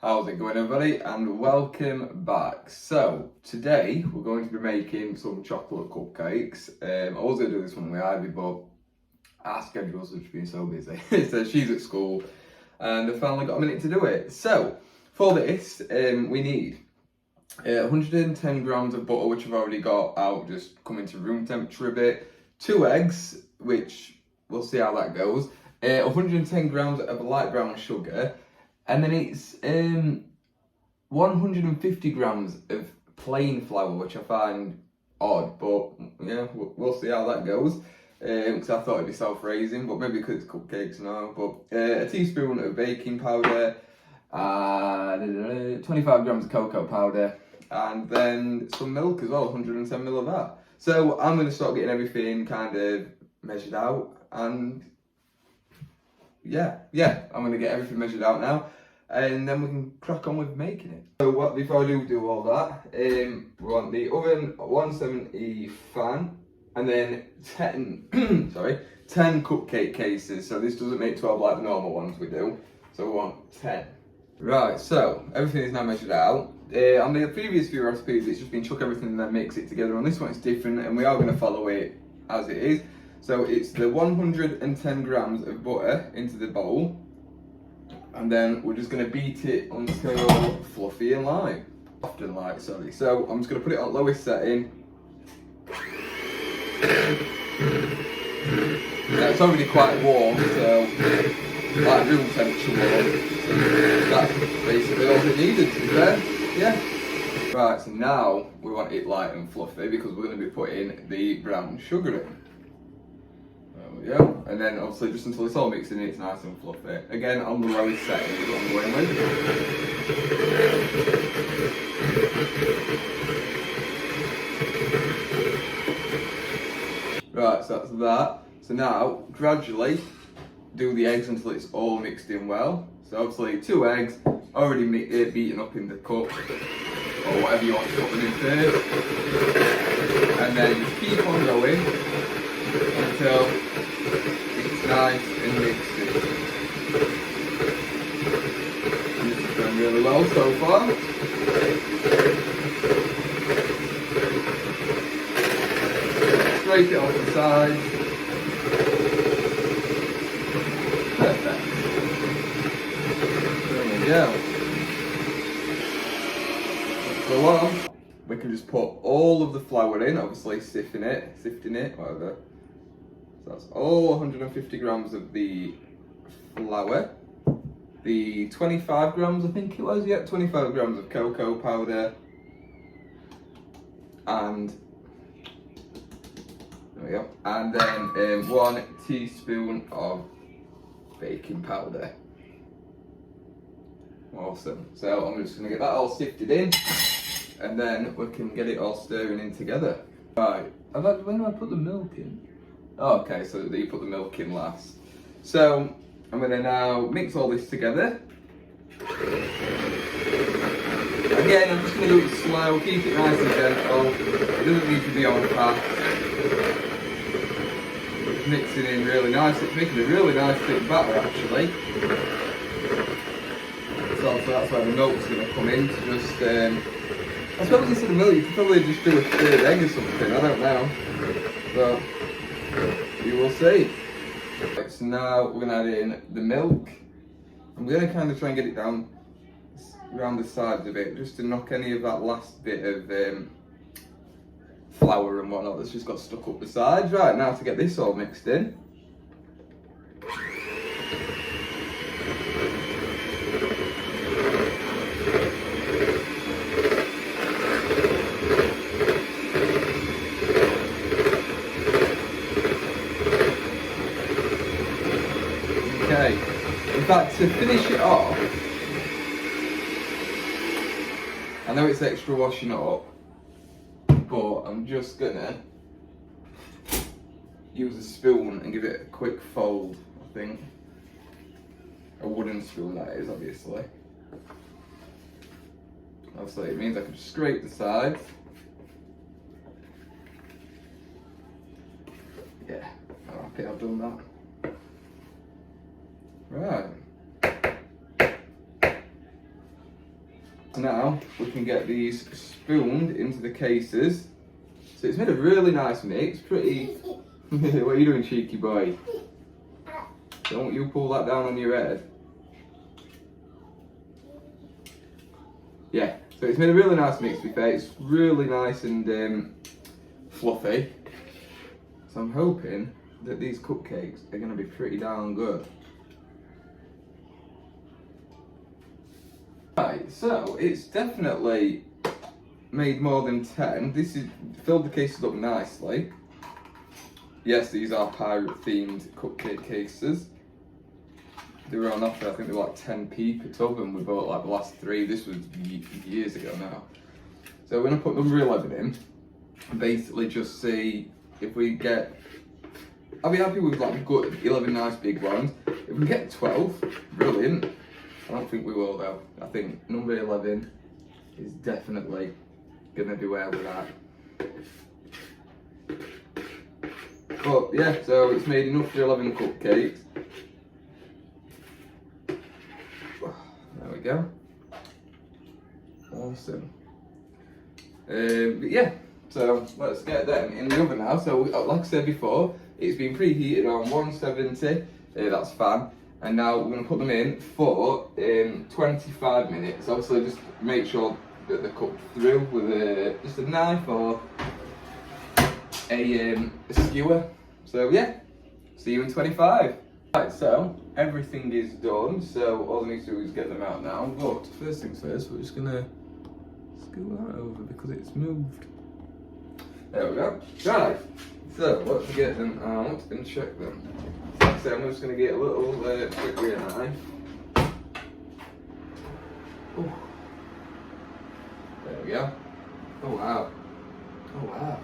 How's it going, everybody? And welcome back. So today we're going to be making some chocolate cupcakes. I was going to do this one with Ivy, but our schedules have been so busy. So she's at school and I finally got a minute to do it. So for this, we need 110 grams of butter, which I've already got out, just coming to room temperature a bit. 2 eggs, which we'll see how that goes. 110 grams of light brown sugar. And then it's 150 grams of plain flour, which I find odd, but yeah, we'll see how that goes. Because I thought it'd be self-raising, but maybe because it's cupcakes now. But a teaspoon of baking powder, 25 grams of cocoa powder, and then some milk as well, 110 ml of that. So I'm going to start getting everything kind of measured out, and yeah, I'm going to get everything measured out now, and then we can crack on with making it. So before I do all that, we want the oven 170 fan, and then 10 cupcake cases. So this doesn't make 12 like the normal ones we do, so we want 10. Right, so everything is now measured out. On the previous few recipes, it's just been chuck everything and then mix it together. On this one, it's different, and we are going to follow it as it is. So it's the 110 grams of butter into the bowl, and then we're just going to beat it until fluffy and light. Soft and light, sorry. So I'm just going to put it on lowest setting. It's already quite warm, so like room temperature warm. So that's basically all it needed, to be fair. Yeah. Right, so now we want it light and fluffy because we're going to be putting the brown sugar in. There we go. And then obviously just until it's all mixed in, it's nice and fluffy. Again, on the lowest setting is what I'm going with. Right, so that's that. So now, gradually, do the eggs until it's all mixed in well. So obviously 2 eggs, already beaten up in the cup, or whatever you want to put them in first. And then just keep on going until it's nice and mixed in. And this is going really well so far. Scrape it off the sides. Perfect. There we go. So on, we can just put all of the flour in, obviously sifting it, whatever. So that's all 150 grams of the flour. The 25 grams, I think it was, yeah, 25 grams of cocoa powder. And there we go. And then 1 teaspoon of baking powder. Awesome. So I'm just going to get that all sifted in, and then we can get it all stirring in together. Right. When do I put the milk in? Oh, okay, so you put the milk in last. So I'm going to now mix all this together. Again, I'm just going to do it slow, keep it nice and gentle. It doesn't need to be on fast. It's mixing in really nice. It's making a really nice thick batter, actually. So that's where the milk's going to come in to just, I suppose instead of milk you could probably just do a 3rd egg or something, I don't know. But you will see. Right, so now we're going to add in the milk. I'm going to kind of try and get it down around the sides a bit, just to knock any of that last bit of flour and whatnot that's just got stuck up the sides. Right, now to get this all mixed in. Okay, in fact, to finish it off, I know it's extra washing up, but I'm just gonna use a spoon and give it a quick fold, I think. A wooden spoon, that is, obviously. Obviously, it means I can just scrape the sides. Yeah, I'm happy I've done that. Right. Now we can get these spooned into the cases. So it's made a really nice mix, pretty... What are you doing, cheeky boy? Don't you pull that down on your head. Yeah, so it's made a really nice mix, to be fair. It's really nice and fluffy. So I'm hoping that these cupcakes are going to be pretty darn good. Right, so it's definitely made more than 10. This is filled the cases up nicely. Yes, these are pirate themed cupcake cases. They were on offer, I think they were like 10p per tub, and we bought like the last 3. This was years ago now. So we're going to put number 11 in and basically just see if we get... I'll be happy with like good 11 nice big ones. If we get 12, brilliant. I don't think we will though. I think number 11 is definitely going to do well with that. But yeah, so it's made enough for 11 cupcakes. There we go. Awesome. But yeah, so let's get them in the oven now. So like I said before, it's been preheated on 170, that's fan. And now we're going to put them in for 25 minutes. Obviously just make sure that they're cooked through with just a knife or a skewer. So yeah, see you in 25. Right, so everything is done, so all I need to do is get them out now. But first things first, we're just gonna scoot that over because it's moved. There we go. Right, so let's get them out and check them. So I'm just gonna get a little quick rear knife. Ooh. There we go. Oh wow. Oh wow.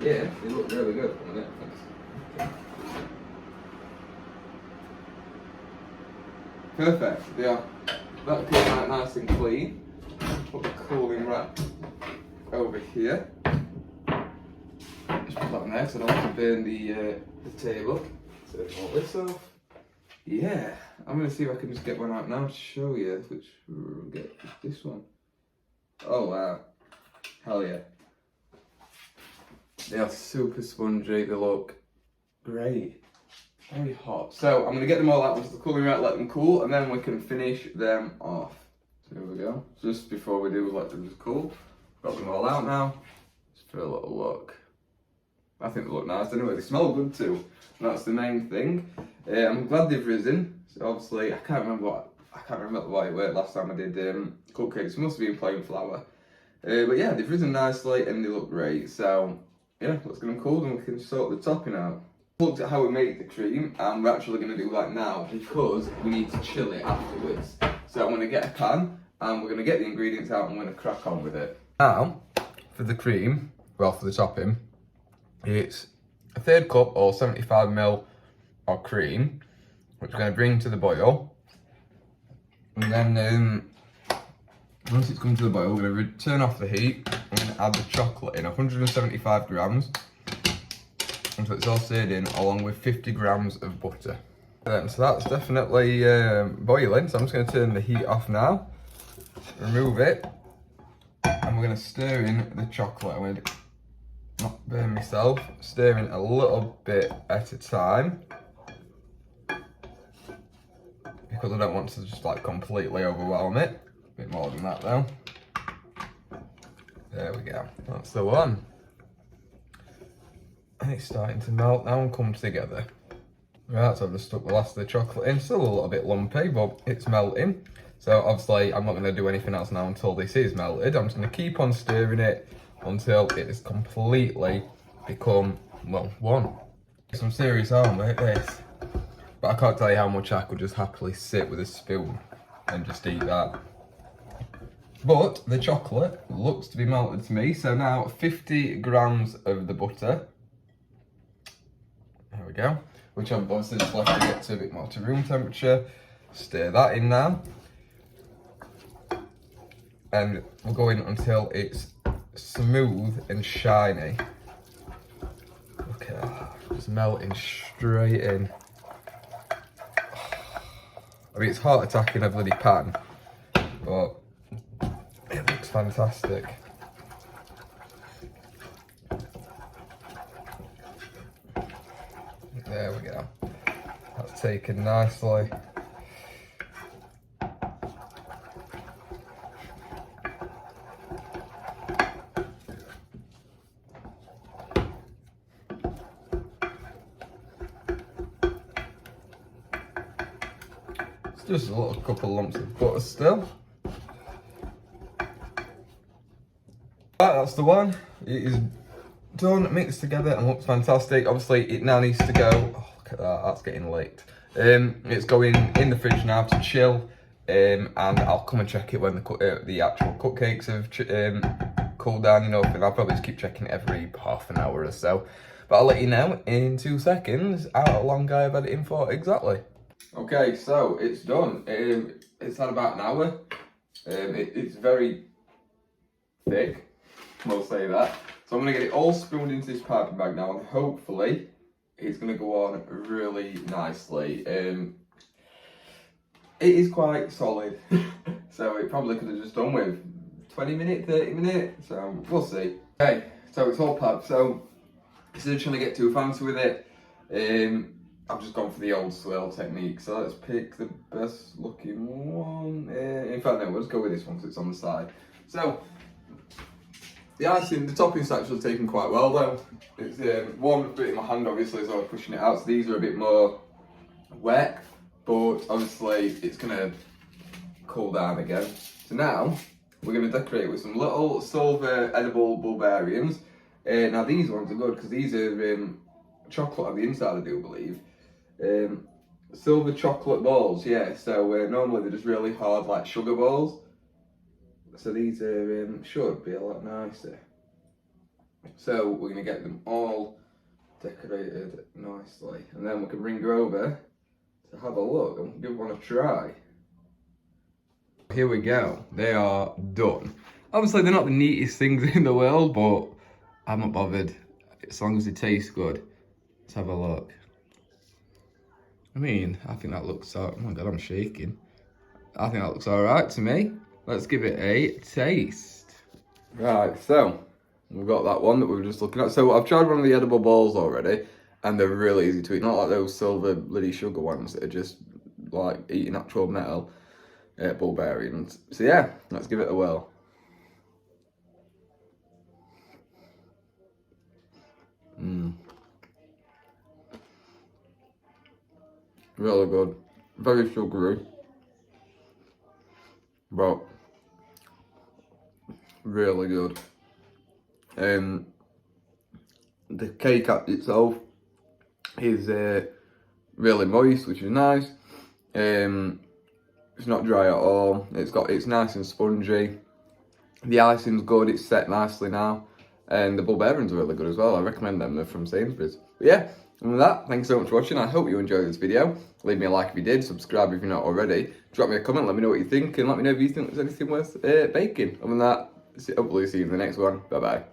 Yeah, they look really good. Okay. Perfect, yeah. That came out nice and clean. Put the cooling wrap over here. Just put that in there so I don't have to burn the table. So all this off. Yeah, I'm going to see if I can just get one out now to show you which we'll get this one. Oh wow, hell yeah. They are super spongy, they look great. Very hot. So I'm going to get them all out onto the cooling rack, let them cool, and then we can finish them off. So here we go. Just before we do, let them just cool. Got them all out now. Just for a little look. I think they look nice anyway. They smell good too. And that's the main thing. I'm glad they've risen. So obviously, I can't remember what it worked last time I did cupcakes. It must have been plain flour. But yeah, they've risen nicely and they look great. So yeah, let's get them cooled and we can sort the topping out. Looked at how we make the cream, and we're actually going to do that now because we need to chill it afterwards. So I'm going to get a pan and we're going to get the ingredients out and we're going to crack on with it. Now, for the cream, well, for the topping, it's a 1/3 cup or 75ml of cream, which we're going to bring to the boil. And then once it's come to the boil, we're going to turn off the heat. I'm going to add the chocolate in, 175 grams. Until it's all stirred in, along with 50 grams of butter. So that's definitely boiling, so I'm just going to turn the heat off now, remove it, and we're going to stir in the chocolate. I'm going to not burn myself, stir in a little bit at a time, because I don't want to just like completely overwhelm it. A bit more than that though. There we go, that's the one. And it's starting to melt now and come together. Right, so I've just stuck the last of the chocolate in. Still a little bit lumpy, but it's melting. So obviously I'm not going to do anything else now until this is melted. I'm just going to keep on stirring it until it has completely become, well, one. Some serious armwork, this. But I can't tell you how much I could just happily sit with a spoon and just eat that. But the chocolate looks to be melted to me. So now 50 grams of the butter. There we go, which I've obviously just left to get to a bit more to room temperature. Stir that in now. And we'll go in until it's smooth and shiny. Look at that, just melting straight in. I mean, it's heart attack in a bloody pan, but fantastic. There we go. That's taken nicely. It's just a little couple lumps of butter still. Right, that's the one. It is done, mixed together, and looks fantastic. Obviously, it now needs to go. Oh, look at that, that's getting licked. It's going in the fridge now to chill, and I'll come and check it when the actual cupcakes have cooled down enough, and I'll probably just keep checking it every half an hour or so. But I'll let you know in 2 seconds how long I've had it in for exactly. Okay, so it's done. It's had about an hour. It's very thick, we'll say that. So I'm going to get it all spooned into this piping bag now, and hopefully it's going to go on really nicely. It is quite solid, so it probably could have just done with 20 minutes, 30 minutes, so we'll see. Okay, so it's all packed, so instead of trying to get too fancy with it, I've just gone for the old swirl technique. So let's pick the best looking one. In fact, no, we'll just go with this one because it's on the side. So the icing, the topping's actually taken quite well though. It's warmed a bit in my hand obviously as I was pushing it out, so these are a bit more wet, but obviously it's gonna cool down again. So now we're gonna decorate with some little silver edible bulbarians. Now these ones are good because these are chocolate on the inside, I do believe. Silver chocolate balls, yeah, so normally they're just really hard like sugar balls. So these are, should be a lot nicer. So we're going to get them all decorated nicely. And then we can bring her over to have a look and give one a try. Here we go. They are done. Obviously they're not the neatest things in the world, but I'm not bothered. As long as they taste good. Let's have a look. I mean, I think that looks, oh my god, I'm shaking. I think that looks alright to me. Let's give it a taste. Right, so we've got that one that we were just looking at. So I've tried one of the edible balls already, and they're really easy to eat. Not like those silver bloody sugar ones that are just like eating actual metal bulbarians. So yeah, let's give it a whirl. Really good. Very sugary. But really good. The cake itself is really moist, which is nice. It's not dry at all. It's nice and spongy. The icing's good. It's set nicely now, and the bulbarians are really good as well. I recommend them. They're from Sainsbury's. But yeah. And with that, thanks so much for watching. I hope you enjoyed this video. Leave me a like if you did, subscribe if you're not already. Drop me a comment, let me know what you think, and let me know if you think there's anything worth baking. Other than that, hopefully see you in the next one. Bye bye.